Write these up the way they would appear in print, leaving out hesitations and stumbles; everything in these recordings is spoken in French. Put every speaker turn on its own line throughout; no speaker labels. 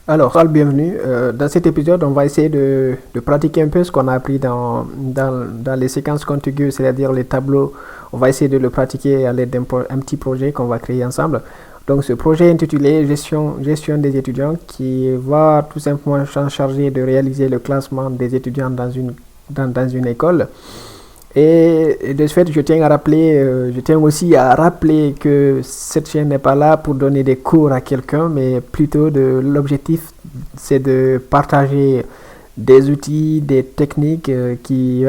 Bienvenue. Dans cet épisode, on va essayer de pratiquer un peu ce qu'on a appris dans les séquences contiguës, c'est-à-dire les tableaux. On va essayer de le pratiquer à l'aide d'un petit projet qu'on va créer ensemble. Donc, ce projet est intitulé gestion des étudiants qui va tout simplement s'en charger de réaliser le classement des étudiants dans une école. Et de ce fait, je tiens aussi à rappeler que cette chaîne n'est pas là pour donner des cours à quelqu'un, mais plutôt l'objectif, c'est de partager des outils, des techniques qui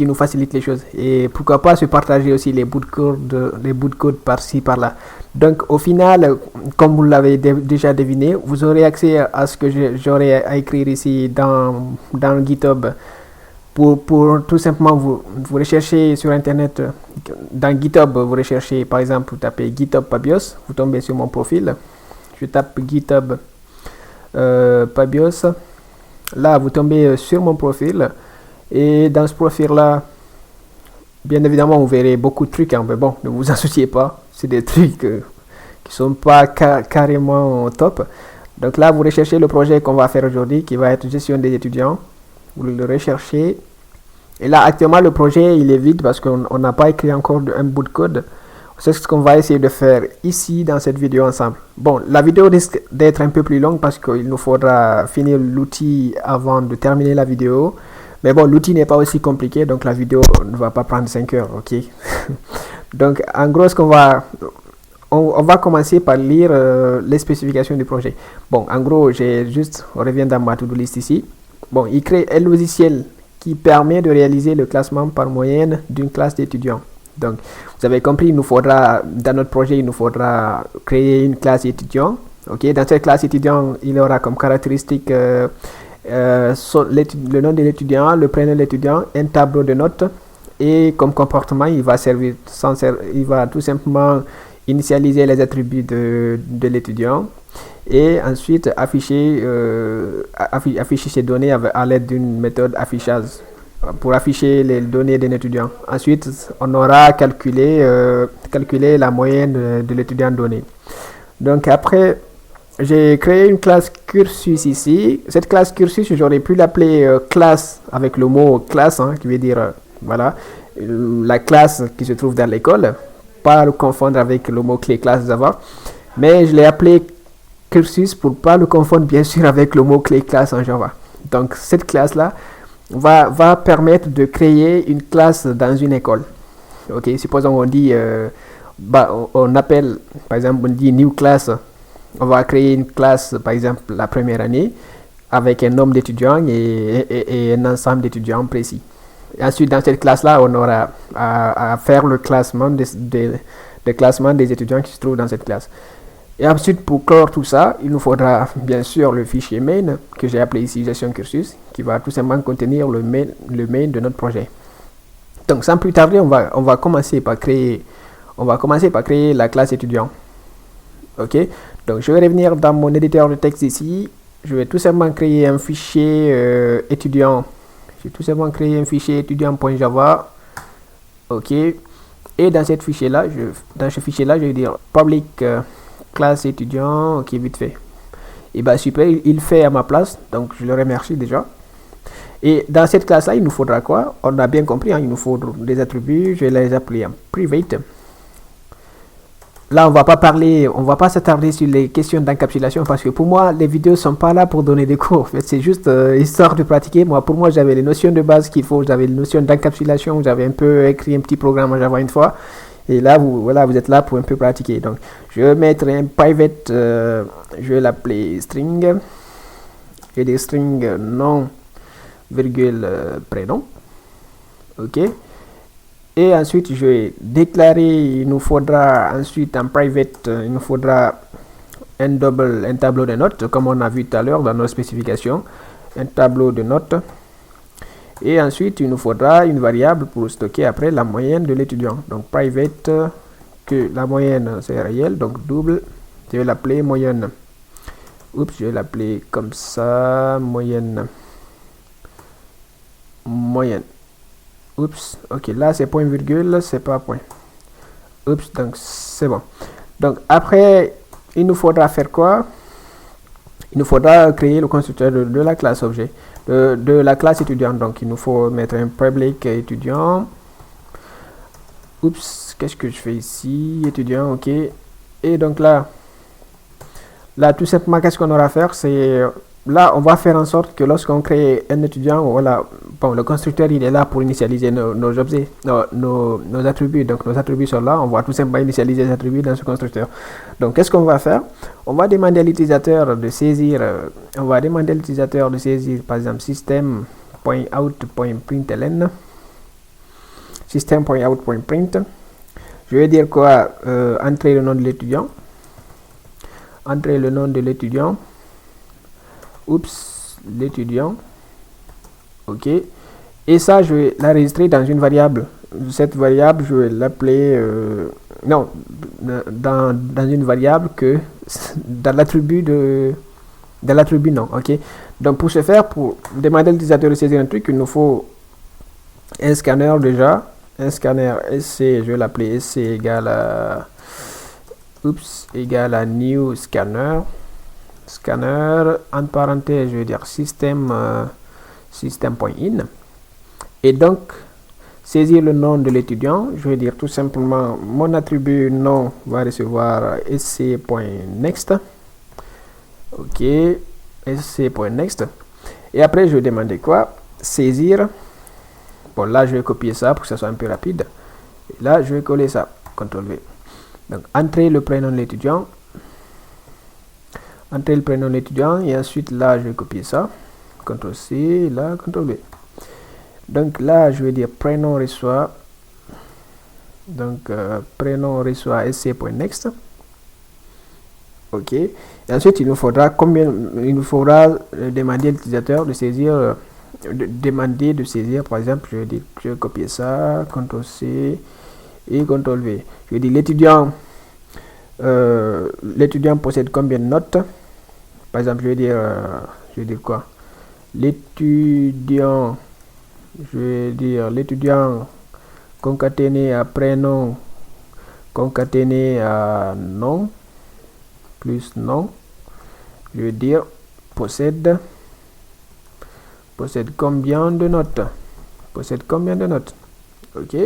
nous facilitent les choses. Et pourquoi pas se partager aussi les bouts de code par-ci, par-là. Donc, au final, comme vous l'avez déjà deviné, vous aurez accès à ce que j'aurai à écrire ici dans GitHub. Pour tout simplement vous recherchez sur internet, dans GitHub, vous recherchez par exemple, vous tapez GitHub Pabios, vous tombez sur mon profil, je tape GitHub Pabios, là vous tombez sur mon profil, et dans ce profil là, bien évidemment vous verrez beaucoup de trucs, hein, mais bon, ne vous associez pas, c'est des trucs qui sont pas carrément top. Donc là vous recherchez le projet qu'on va faire aujourd'hui, qui va être gestion des étudiants. Vous le recherchez. Et là, actuellement, le projet, il est vide parce qu'on n'a pas écrit encore un bout de code. C'est ce qu'on va essayer de faire ici dans cette vidéo ensemble. Bon, la vidéo risque d'être un peu plus longue parce qu'il nous faudra finir l'outil avant de terminer la vidéo. Mais bon, l'outil n'est pas aussi compliqué, donc la vidéo ne va pas prendre 5 heures, ok? Donc, en gros, on va commencer par lire les spécifications du projet. Bon, en gros, on revient dans ma to-do list ici. Bon, il crée un logiciel qui permet de réaliser le classement par moyenne d'une classe d'étudiants. Donc, vous avez compris, dans notre projet, il nous faudra créer une classe étudiant. Okay? Dans cette classe étudiant, il aura comme caractéristique le nom de l'étudiant, le prénom de l'étudiant, un tableau de notes. Et comme comportement, il va tout simplement initialiser les attributs de l'étudiant. Et ensuite afficher ces données à l'aide d'une méthode affichage pour afficher les données d'un étudiant. Ensuite, on aura calculé la moyenne de l'étudiant donné. Donc après, j'ai créé une classe cursus ici. Cette classe cursus, j'aurais pu l'appeler classe avec le mot classe, hein, qui veut dire voilà, la classe qui se trouve dans l'école, pas le confondre avec le mot clé classe Java. Mais je l'ai appelé cursus pour pas le confondre bien sûr avec le mot clé classe en Java. Donc cette classe là va permettre de créer une classe dans une école. Ok, supposons on dit on appelle par exemple on dit new class, on va créer une classe par exemple la première année avec un nombre d'étudiants et un ensemble d'étudiants précis. Et ensuite dans cette classe là on aura à faire le classement des étudiants qui se trouvent dans cette classe. Et ensuite, pour clore tout ça, il nous faudra bien sûr le fichier main que j'ai appelé ici gestion cursus, qui va tout simplement contenir le main de notre projet. Donc sans plus tarder, on va commencer par créer la classe étudiant. Ok, donc je vais revenir dans mon éditeur de texte ici. Je vais tout simplement créer un fichier étudiant. Je vais tout simplement créer un fichier étudiant.java. Ok, et dans ce fichier là, je vais dire public classe étudiant, ok, vite fait. Et bah super, il fait à ma place, donc je le remercie déjà. Et dans cette classe là, il nous faudra quoi? On a bien compris, hein, il nous faut des attributs, je vais les appeler en private. Là, on va pas s'attarder sur les questions d'encapsulation parce que pour moi, les vidéos sont pas là pour donner des cours. En fait, c'est juste histoire de pratiquer. Pour moi, j'avais les notions de base qu'il faut, j'avais les notions d'encapsulation, j'avais un peu écrit un petit programme en Java une fois. Et là, vous êtes là pour un peu pratiquer. Donc, je vais mettre un private, je vais l'appeler string, et des strings nom, virgule, prénom. Ok. Et ensuite, je vais déclarer, il nous faudra ensuite en private, il nous faudra un tableau de notes, comme on a vu tout à l'heure dans nos spécifications, un tableau de notes. Et ensuite, il nous faudra une variable pour stocker après la moyenne de l'étudiant. Donc, private, que la moyenne c'est réel, donc double, je vais l'appeler moyenne. Oups, je vais l'appeler comme ça, moyenne. Oups, ok, là c'est point virgule, c'est pas point. Oups, donc c'est bon. Donc après, il nous faudra faire quoi? il nous faudra créer le constructeur de la classe objet, de la classe étudiant. Donc il nous faut mettre un public étudiant. Oups, qu'est-ce que je fais ici? Étudiant, ok. Et donc là tout simplement, qu'est-ce qu'on aura à faire? C'est là, on va faire en sorte que lorsqu'on crée un étudiant, voilà, bon, le constructeur il est là pour initialiser nos objets, nos attributs. Donc nos attributs sont là, on va tout simplement initialiser les attributs dans ce constructeur. Donc qu'est-ce qu'on va faire? On va demander à l'utilisateur de saisir, par exemple system.out.println, system.out.print. Je vais dire quoi? Entrer le nom de l'étudiant. Entrer le nom de l'étudiant. Oups, l'étudiant. Ok. Et ça, je vais l'enregistrer dans une variable. Cette variable, je vais l'appeler... non, dans une variable que... dans l'attribut nom. Ok. Donc, pour ce faire, pour demander à l'utilisateur de saisir un truc, il nous faut un scanner déjà. Un scanner SC, je vais l'appeler SC égale à... Oups, égale à new scanner. Scanner, entre parenthèses, je vais dire system.in. Et donc, saisir le nom de l'étudiant, je vais dire tout simplement mon attribut nom va recevoir sc.next. Ok, sc.next. Et après, je vais demander quoi? Saisir. Bon, là, je vais copier ça pour que ça soit un peu rapide. Et là, je vais coller ça. CTRL V. Donc, entrer le prénom de l'étudiant. Entrer le prénom de l'étudiant. Et ensuite, là, je vais copier ça. CTRL C, là, CTRL V. Donc, là, je vais dire prénom reçoit. Donc, prénom reçoit sc.next. OK. Et ensuite, il nous faudra demander à l'utilisateur de saisir... demander de saisir, par exemple, je vais copier ça, CTRL C et CTRL V. Je vais dire l'étudiant possède combien de notes? Par exemple, je vais dire quoi? L'étudiant concaténé à prénom concaténé à nom plus nom. Je vais dire possède combien de notes? Ok.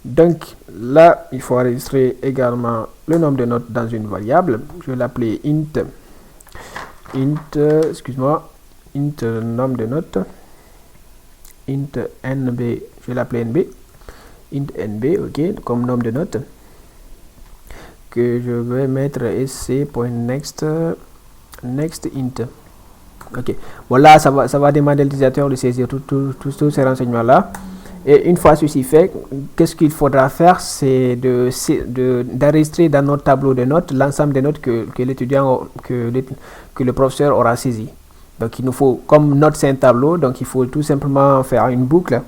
Donc là, il faut enregistrer également le nombre de notes dans une variable. Je vais l'appeler int nombre de notes. Int nb, je vais l'appeler nb. Int nb, ok, comme nombre de notes. Que je vais mettre sc.next next int. Ok, voilà, ça va demander à l'utilisateur de saisir tous ces renseignements-là. Et une fois ceci fait, qu'est-ce qu'il faudra faire? C'est d'enregistrer dans notre tableau de notes l'ensemble des notes que le professeur aura saisi. Donc, il nous faut, comme note c'est un tableau, donc il faut tout simplement faire une boucle.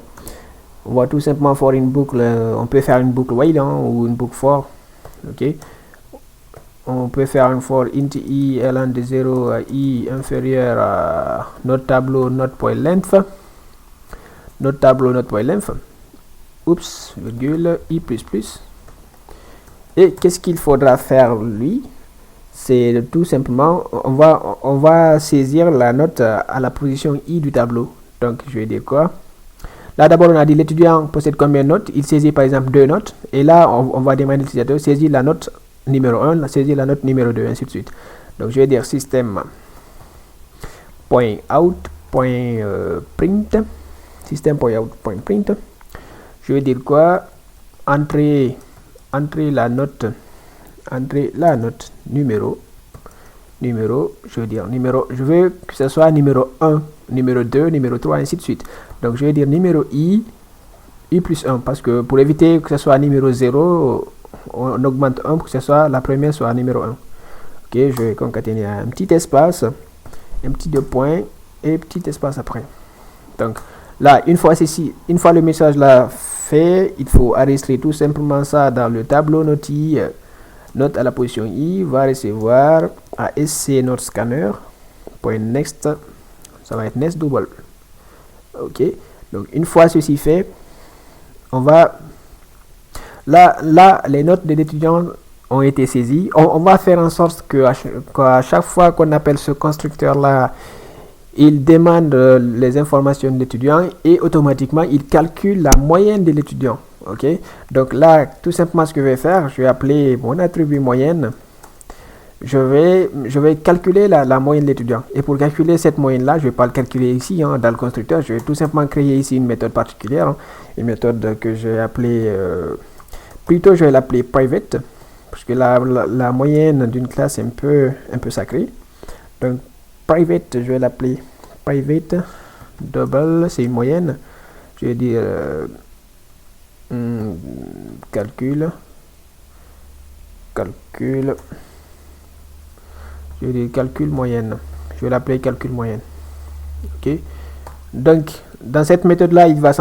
On va tout simplement faire une boucle. On peut faire une boucle while ou une boucle for. Ok. On peut faire une for int i allant de 0 à i inférieur à notre tableau note.length. Notre tableau note.length. Oups, virgule, i++. Et qu'est-ce qu'il faudra faire lui? C'est tout simplement, on va saisir la note à la position i du tableau. Donc, je vais dire quoi? Là, d'abord, on a dit l'étudiant possède combien de notes? Il saisit par exemple 2 notes. Et là, on va demander à l'utilisateur de saisir la note numéro 1, saisir la note numéro 2, ainsi de suite. Donc, je vais dire system.out.print. System.out.print. Je vais dire quoi? Entrer la note numéro, je veux dire numéro, je veux que ce soit numéro 1, numéro 2, numéro 3, ainsi de suite. Donc, je vais dire numéro i plus 1, parce que pour éviter que ce soit numéro 0, on augmente 1 pour que ce soit la première soit numéro 1. Ok, je vais concaténer un petit espace, un petit 2 points et petit espace après. Donc, là, une fois le message là fait, il faut enregistrer tout simplement ça dans le tableau note i. Note à la position i va recevoir à sc notre scanner .next, ça va être next double. Ok, donc une fois ceci fait, on va là les notes de l'étudiant ont été saisis. On va faire en sorte qu'à chaque fois qu'on appelle ce constructeur-là, il demande les informations de l'étudiant et automatiquement il calcule la moyenne de l'étudiant. Ok, donc là, tout simplement, ce que je vais faire, je vais appeler mon attribut moyenne. Je vais calculer la moyenne de l'étudiant. Et pour calculer cette moyenne-là, je ne vais pas le calculer ici dans le constructeur. Je vais tout simplement créer ici une méthode particulière. Une méthode que je vais appeler... plutôt, je vais l'appeler private. Parce que la moyenne d'une classe est un peu sacrée. Donc, private, je vais l'appeler private double. C'est une moyenne. Je vais dire... calcul. Je vais dire calcul moyenne. Je vais l'appeler calcul moyenne. Ok. Donc, dans cette méthode-là, il va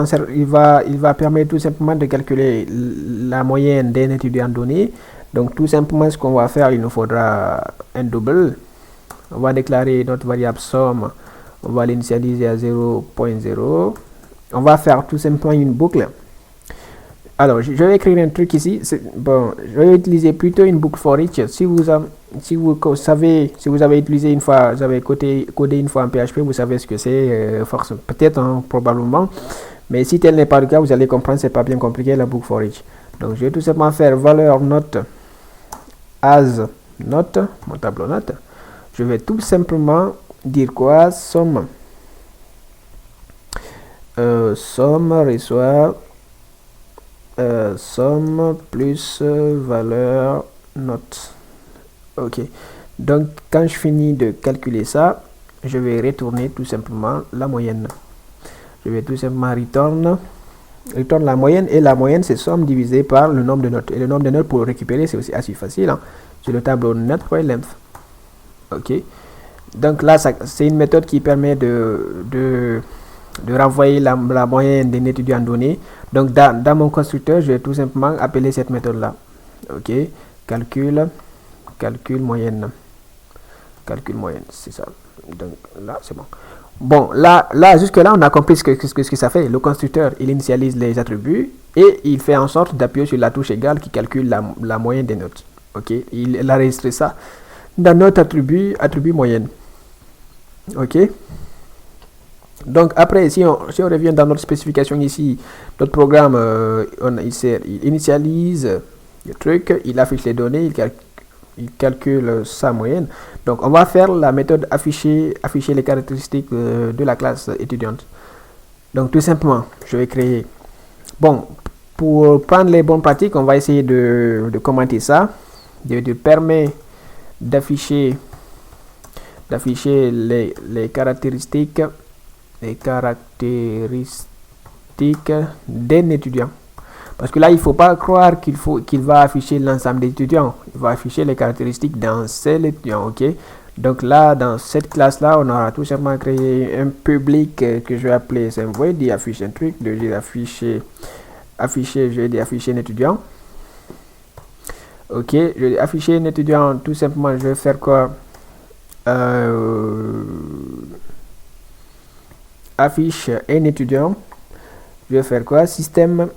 permettre tout simplement de calculer la moyenne d'un étudiant donné. Donc, tout simplement, ce qu'on va faire, il nous faudra un double. On va déclarer notre variable somme. On va l'initialiser à 0.0. On va faire tout simplement une boucle. Alors, je vais écrire un truc ici. Bon, je vais utiliser plutôt une boucle for each. Si vous avez utilisé une fois, vous avez codé une fois en PHP, vous savez ce que c'est, peut-être, probablement. Mais si tel n'est pas le cas, vous allez comprendre, c'est pas bien compliqué la boucle for each. Donc, je vais tout simplement faire valeur note as note, mon tableau note. Je vais tout simplement dire quoi? Somme reçoit somme plus valeur note. Ok, donc quand je finis de calculer ça, je vais retourner tout simplement la moyenne. Je vais tout simplement return la moyenne, et la moyenne c'est somme divisé par le nombre de notes. Et le nombre de notes pour le récupérer c'est aussi assez facile. C'est le tableau note.length. Ok, donc là c'est une méthode qui permet de renvoyer la moyenne d'un étudiant donné. Donc dans mon constructeur, je vais tout simplement appeler cette méthode là. Ok, calcul moyenne, c'est ça. Donc là c'est bon. Bon, là jusque là on a compris ce que ça fait. Le constructeur, il initialise les attributs et il fait en sorte d'appuyer sur la touche égale qui calcule la moyenne des notes. Ok, il a enregistré ça dans notre attribut moyenne. Ok, donc après, si on revient dans notre spécification ici, notre programme, il initialise le truc, il affiche les données, il calcule sa moyenne. Donc on va faire la méthode afficher les caractéristiques de la classe étudiante. Donc tout simplement, je vais créer... Bon, pour prendre les bonnes pratiques, on va essayer de commenter ça. De permettre d'afficher les caractéristiques d'un étudiant. Parce que là, il ne faut pas croire qu'il va afficher l'ensemble des étudiants. Il va afficher les caractéristiques d'un seul étudiant. Ok. Donc là, dans cette classe-là, on aura tout simplement créé un public que je vais appeler void, afficher un truc, je vais afficher un étudiant. Ok, je vais afficher un étudiant, tout simplement, je vais faire quoi? Affiche un étudiant. Je vais faire quoi? Système.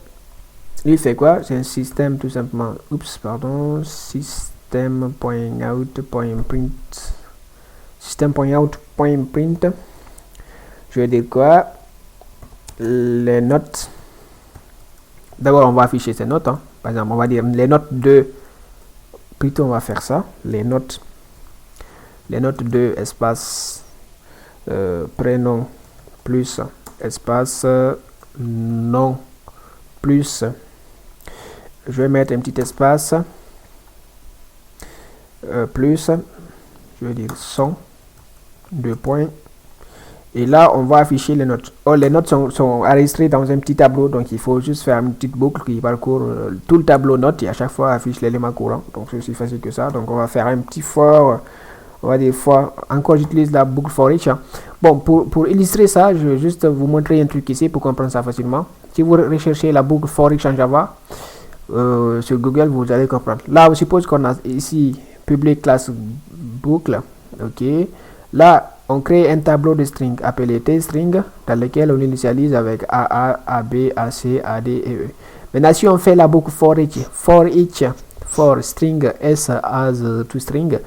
Il fait quoi? C'est un système tout simplement. System.out.print. System.out.print. Je vais dire quoi? Les notes. D'abord, on va afficher ces notes. Par exemple, on va dire les notes de. Plutôt, on va faire ça. Les notes de espace prénom plus espace nom plus, je vais mettre un petit espace plus, je vais dire son, 2 points, et là on va afficher les notes. Les notes sont enregistrées dans un petit tableau, donc il faut juste faire une petite boucle qui parcourt tout le tableau notes et à chaque fois affiche l'élément courant. Donc c'est aussi facile que ça. Donc on va faire un petit for, on va dire for, encore j'utilise la boucle for each. Bon, pour illustrer ça, je vais juste vous montrer un truc ici pour comprendre ça facilement. Si vous recherchez la boucle for each en Java sur Google, vous allez comprendre. Là, on suppose qu'on a ici public class boucle. Ok, là on crée un tableau de string appelé tstring dans lequel on initialise avec AA, AB, AC, AD et E. Maintenant, si on fait la boucle for each for string s as toString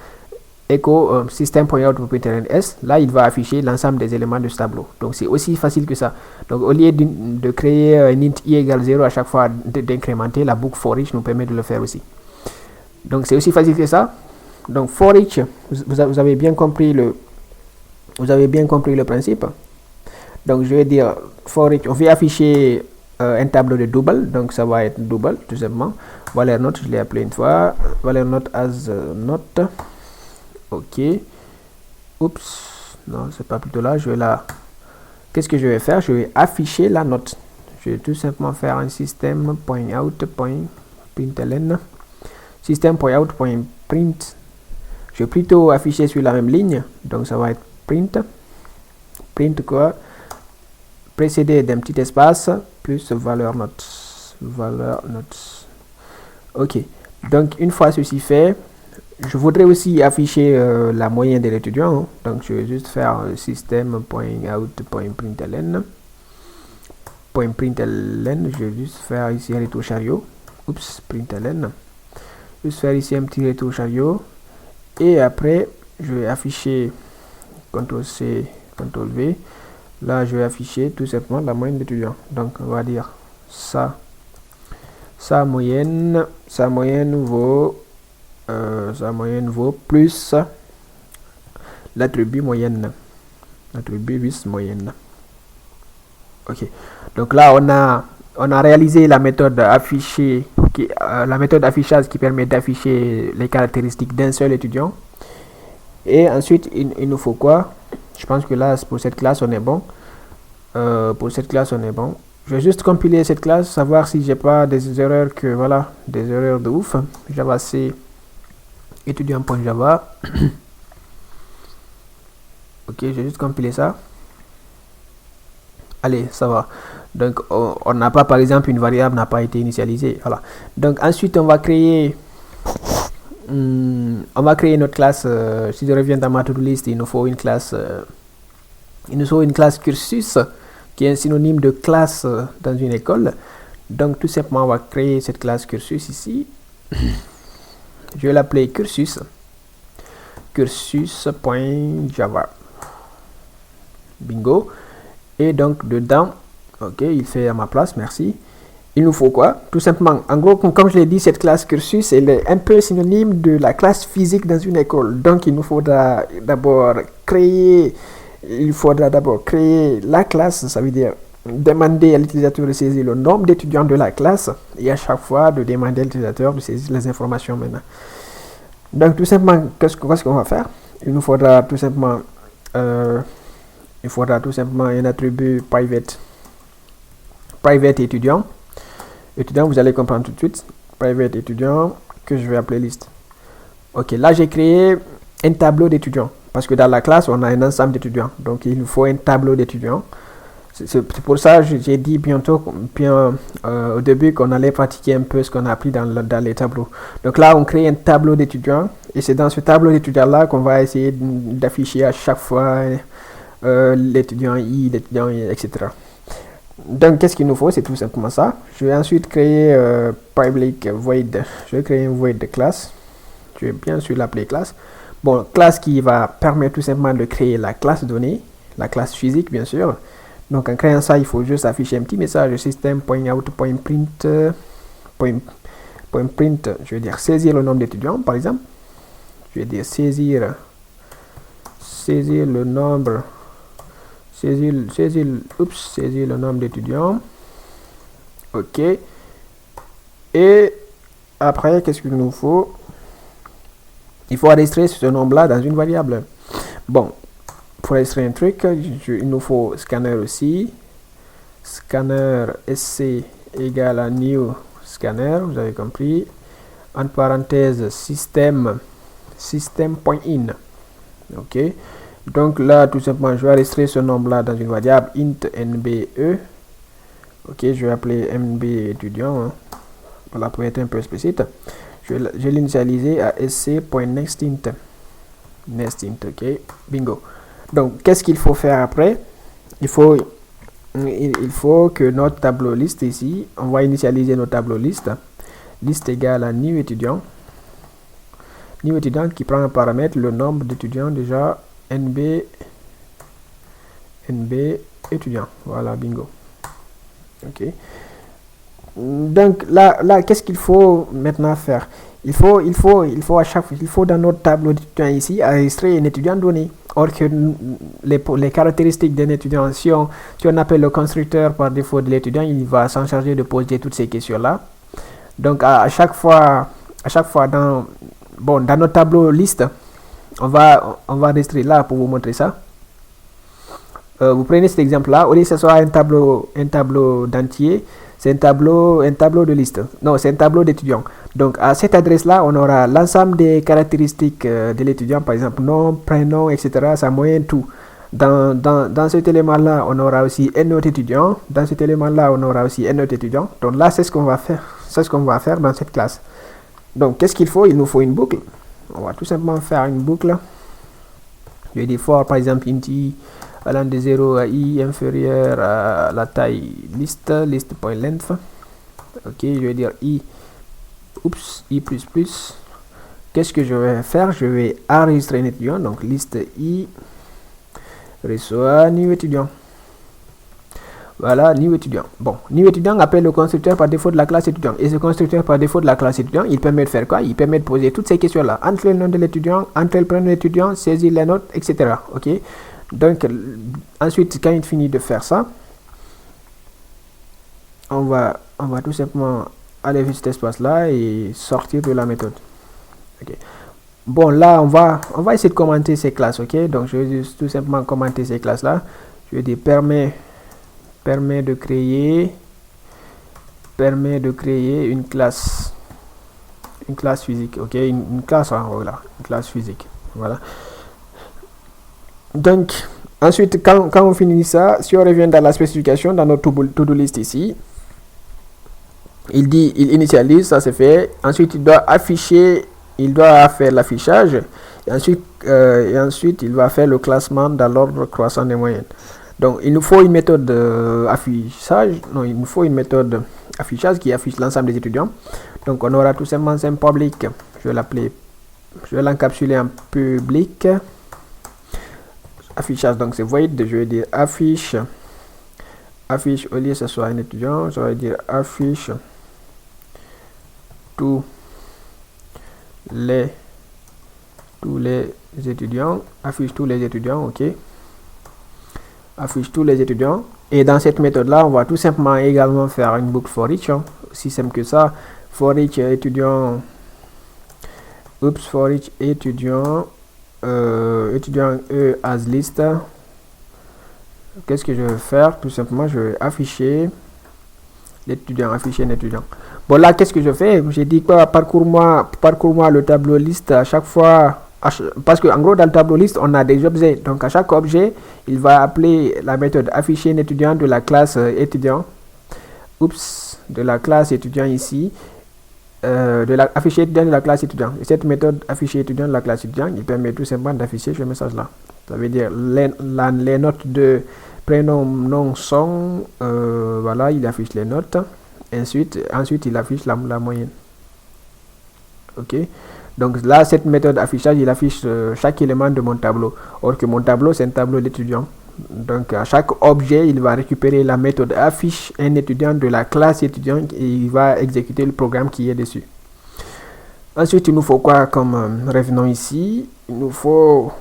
echo system.out.println s. Là, il va afficher l'ensemble des éléments de ce tableau. Donc, c'est aussi facile que ça. Donc, au lieu de créer un int i égale 0 à chaque fois d'incrémenter, la boucle for each nous permet de le faire aussi. Donc, c'est aussi facile que ça. Donc, for each, vous avez bien compris le principe. Donc, je vais dire for each, on va afficher un tableau de double. Donc, ça va être double, tout simplement. Valeur note, je l'ai appelé une fois. Valeur note as note. Ok. Oups. Non, c'est pas plutôt là. Je vais là. Qu'est-ce que je vais faire? Je vais afficher la note. Je vais tout simplement faire un system.out.println. System.out.print. Je vais plutôt afficher sur la même ligne. Donc, ça va être print. Print quoi? Précédé d'un petit espace plus valeur note. Valeur note. Ok. Donc, une fois ceci fait, je voudrais aussi afficher la moyenne de l'étudiant. Donc, je vais juste faire system.out.println. .println, je vais juste faire ici un retour chariot. Oups, println. Juste faire ici un petit retour chariot. Et après, je vais afficher CTRL-C, CTRL-V. Là, je vais afficher tout simplement la moyenne d'étudiant. Donc, on va dire ça. Sa moyenne vaut plus l'attribut moyenne. L'attribut bis moyenne. Ok. Donc là, on a réalisé la méthode affichée, la méthode affichage qui permet d'afficher les caractéristiques d'un seul étudiant. Et ensuite, il nous faut quoi? Je pense que là, pour cette classe, on est bon. Je vais juste compiler cette classe, savoir si j'ai pas des erreurs des erreurs de ouf. Java C étudiant.java. Ok, je vais juste compiler ça. Allez, ça va. Donc, on n'a pas, par exemple, une variable n'a pas été initialisée. Voilà. Donc, ensuite, on va créer notre classe. Si je reviens dans ma to-do list, il nous faut une classe cursus, qui est un synonyme de classe dans une école. Donc, tout simplement, on va créer cette classe cursus ici. Je vais l'appeler cursus. Cursus.java. Bingo. Et donc, dedans, ok, il fait à ma place, merci. Il nous faut quoi? Tout simplement, en gros, comme je l'ai dit, cette classe cursus, elle est un peu synonyme de la classe physique dans une école. Donc, il faudra d'abord créer la classe, ça veut dire demander à l'utilisateur de saisir le nombre d'étudiants de la classe et à chaque fois de demander à l'utilisateur de saisir les informations maintenant. Donc, tout simplement, qu'est-ce qu'on va faire? Il nous faudra tout simplement un attribut private étudiant. Étudiant, vous allez comprendre tout de suite. Private étudiant que je vais appeler liste. Ok, là j'ai créé un tableau d'étudiants parce que dans la classe on a un ensemble d'étudiants. Donc il nous faut un tableau d'étudiants. C'est pour ça que j'ai dit au début qu'on allait pratiquer un peu ce qu'on a appris dans les tableaux. Donc là on crée un tableau d'étudiants et c'est dans ce tableau d'étudiants là qu'on va essayer d'afficher à chaque fois l'étudiant I, l'étudiant I, etc. Donc, qu'est-ce qu'il nous faut? C'est tout simplement ça. Je vais ensuite créer public void. Je vais créer un void de classe. Je vais bien sûr l'appeler classe. Bon, classe qui va permettre tout simplement de créer la classe donnée, la classe physique, bien sûr. Donc, en créant ça, il faut juste afficher un petit message system.out.print. Je vais dire saisir le nombre d'étudiants, par exemple. Je vais dire saisir le nombre. Saisir le nombre d'étudiants. Ok. Et après, qu'est-ce qu'il nous faut? Il faut enregistrer ce nombre-là dans une variable. Bon, pour enregistrer un truc, il nous faut scanner aussi. Scanner sc égale à new scanner, vous avez compris. En parenthèse, system.in. Ok. Donc là, tout simplement, je vais enregistrer ce nombre-là dans une variable int nbe. Ok, je vais appeler nb étudiant. Hein. Voilà, pour être un peu explicite. Je vais l'initialiser à sc.nextInt. NextInt, ok. Bingo. Donc, qu'est-ce qu'il faut faire après? Il faut que notre tableau liste ici, on va initialiser notre tableau liste. liste égale à new étudiant. New étudiant qui prend un paramètre, le nombre d'étudiants déjà, NB étudiant. Voilà, bingo. Ok. Donc là qu'est-ce qu'il faut maintenant faire? Il faut dans notre tableau d'étudiants ici enregistrer un étudiant donné. Or que les caractéristiques d'un étudiant, si on appelle le constructeur par défaut de l'étudiant, il va s'en charger de poser toutes ces questions-là. Donc à chaque fois dans notre tableau liste, on va enregistrer là pour vous montrer ça. Vous prenez cet exemple-là, au lieu que ce soit un tableau d'entier, c'est un tableau de liste. Non, c'est un tableau d'étudiants. Donc, à cette adresse-là, on aura l'ensemble des caractéristiques de l'étudiant, par exemple, nom, prénom, etc., sa moyenne, tout. Dans cet élément-là, on aura aussi un autre étudiant. Dans cet élément-là, on aura aussi un autre étudiant. Donc là, c'est ce qu'on va faire. C'est ce qu'on va faire dans cette classe. Donc, qu'est-ce qu'il faut? Il nous faut une boucle. On va tout simplement faire une boucle. Je vais dire for, par exemple, int i allant de 0 à i inférieur à la taille list.length. Ok, je vais dire i plus. Qu'est-ce que je vais faire? Je vais enregistrer un étudiant, donc liste i reçoit new étudiant. Voilà, new étudiant. Bon, new étudiant appelle le constructeur par défaut de la classe étudiant. Et ce constructeur par défaut de la classe étudiant, il permet de faire quoi? Il permet de poser toutes ces questions-là. Entrer le nom de l'étudiant, entrer le prénom de l'étudiant, saisir les notes, etc. Ok. Donc, ensuite, quand il finit de faire ça, on va tout simplement aller vers cet espace-là et sortir de la méthode. Ok. Bon, là, on va essayer de commenter ces classes, ok? Donc, je vais juste tout simplement commenter ces classes-là. Je vais dire permet de créer une classe physique, ok? Une classe, voilà, une classe physique, voilà. Donc, ensuite, quand on finit ça, si on revient dans la spécification, dans notre to-do list ici, il initialise, ça c'est fait. Ensuite, il doit faire l'affichage. Et ensuite, il va faire le classement dans l'ordre croissant des moyennes. Donc, il nous faut une méthode d'affichage. Non, il nous faut une méthode affichage qui affiche l'ensemble des étudiants. Donc, on aura tout simplement un public. Je vais l'encapsuler en public. Affichage, donc c'est void. Je vais dire affiche au lieu que ce soit un étudiant, je vais dire affiche tous les étudiants, affiche tous les étudiants, ok, affiche tous les étudiants. Et dans cette méthode là, on va tout simplement également faire une boucle for each, aussi simple que ça. For each étudiant, for each étudiant E as list. Qu'est-ce que je vais faire? Tout simplement, je vais afficher l'étudiant, afficher un étudiant. Bon, là, qu'est-ce que je fais? J'ai dit quoi? Parcours-moi le tableau liste à chaque fois. Parce que en gros, dans le tableau liste, on a des objets. Donc, à chaque objet, il va appeler la méthode afficher un étudiant de la classe étudiant. De la classe étudiant ici. Afficher étudiant de la classe étudiant. Et cette méthode afficher étudiant de la classe étudiant, il permet tout simplement d'afficher ce message-là. Ça veut dire les notes de prénom, nom, sont. Voilà, il affiche les notes. Ensuite il affiche la moyenne. Ok. Donc là, cette méthode affichage, il affiche chaque élément de mon tableau. Or que mon tableau, c'est un tableau d'étudiant. Donc à chaque objet, il va récupérer la méthode affiche un étudiant de la classe étudiant et il va exécuter le programme qui est dessus. Ensuite, il nous faut quoi comme revenons ici? Il nous faut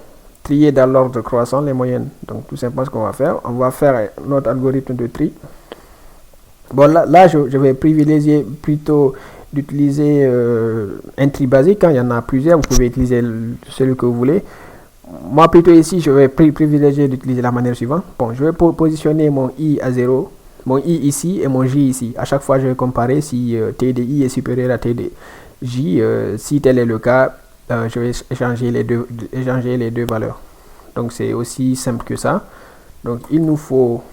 trier dans l'ordre croissant les moyennes. Donc tout simplement ce qu'on va faire, on va faire notre algorithme de tri. Bon là je vais privilégier plutôt d'utiliser un tri basique. Quand il y en a plusieurs, vous pouvez utiliser celui que vous voulez. Moi plutôt ici, je vais privilégier d'utiliser la manière suivante. Bon, je vais positionner mon i à 0, mon i ici et mon j ici. À chaque fois, je vais comparer si t de i est supérieur à t de j. Si tel est le cas, je vais échanger les deux valeurs. Donc c'est aussi simple que ça. Donc il nous faut,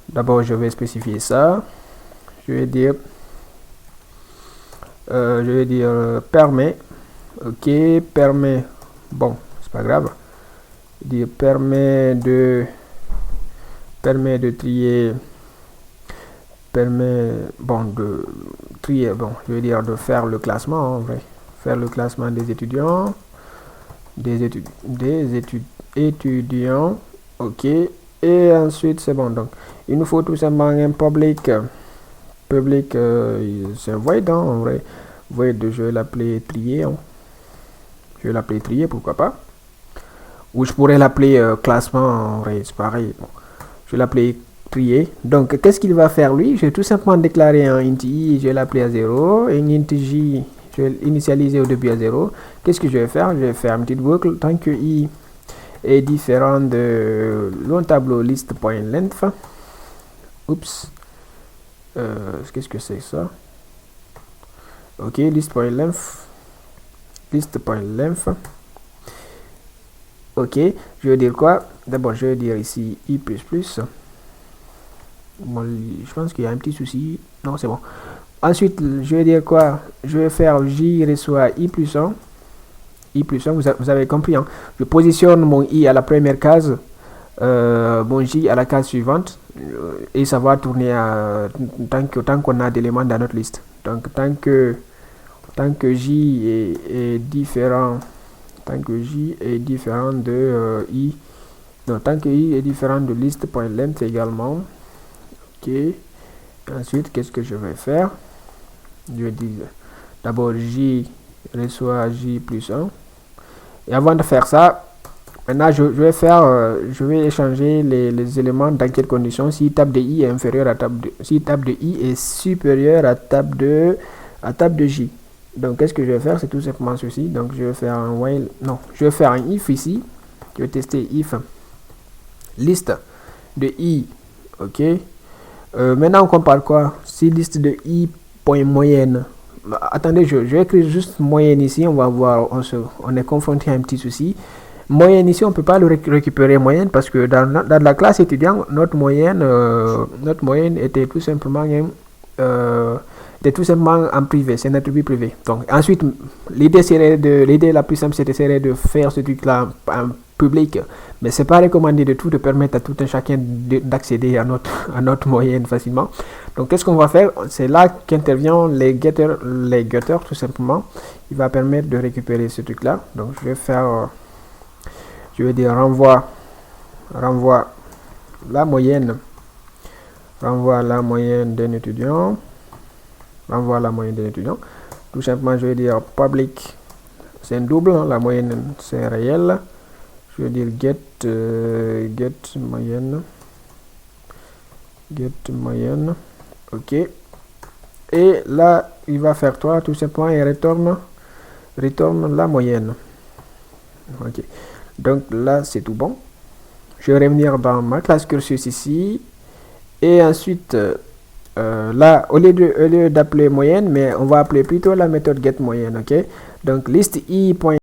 d'abord je vais spécifier ça. Je vais dire permet. Ok, permet. Bon, c'est pas grave. Dire permet de trier permet, bon, de trier, bon, je veux dire de faire le classement, en vrai. Faire le classement des étudiants, étudiants, ok. Et ensuite, c'est bon. Donc, il nous faut tout simplement un public. Public, c'est un void, hein, en vrai. Void, je vais l'appeler trier. Hein. Je vais l'appeler trier, pourquoi pas. Ou je pourrais l'appeler classement, en vrai, c'est pareil. Bon. Je vais l'appeler trier. Donc, qu'est-ce qu'il va faire lui? Je vais tout simplement déclarer un int i, je vais l'appeler à 0. Et un int j, je vais l'initialiser au début à 0. Qu'est-ce que je vais faire? Je vais faire une petite boucle tant que i est différent de long tableau list.length. Oups. Qu'est-ce que c'est ça? Ok, list.length. List.length. Ok, je vais dire quoi? D'abord, je vais dire ici i++. Bon, je pense qu'il y a un petit souci. Non, c'est bon. Ensuite, je vais dire quoi? Je vais faire j reçoit i+1. i+1, vous avez compris. Hein? Je positionne mon i à la première case, mon j à la case suivante. Et ça va tourner tant qu'on a d'éléments dans notre liste. Donc, tant que j est différent. Tant que j est différent de i. Non, tant que i est différent de list.length également. Ok. Ensuite, qu'est-ce que je vais faire? Je vais dire d'abord j reçoit j+1. Et avant de faire ça, maintenant je vais échanger les éléments dans quelles conditions si table de i est inférieur à table de, si table de i est supérieur à table de j. Donc qu'est-ce que je vais faire? C'est tout simplement ceci. Donc je vais faire un while, non, je vais faire un if ici. Je vais tester if liste de i, ok. Maintenant on compare quoi? Si liste de i point moyenne. Attendez, je vais écrire juste moyenne ici. On va voir, on est confronté à un petit souci. Moyenne ici, on ne peut pas le récupérer moyenne parce que dans la classe étudiant, notre moyenne était tout simplement en privé, c'est un attribut privé. Donc ensuite, l'idée la plus simple, serait de faire ce truc-là en public, mais c'est pas recommandé de permettre à tout un chacun d'accéder à notre moyenne facilement. Donc qu'est-ce qu'on va faire? C'est là qu'interviennent les getters tout simplement. Il va permettre de récupérer ce truc-là. Donc je vais faire, je vais dire renvoie la moyenne, d'un étudiant. Renvoie la moyenne d'un étudiant. Tout simplement, je vais dire public, c'est un double, hein, la moyenne c'est réel. Je vais dire get moyenne, ok. Et là, il va faire toi tout simplement et retourne la moyenne, ok. Donc là, c'est tout bon. Je vais revenir dans ma classe cursus ici et ensuite là, au lieu d'appeler moyenne, mais on va appeler plutôt la méthode getMoyenne, ok. Donc liste i.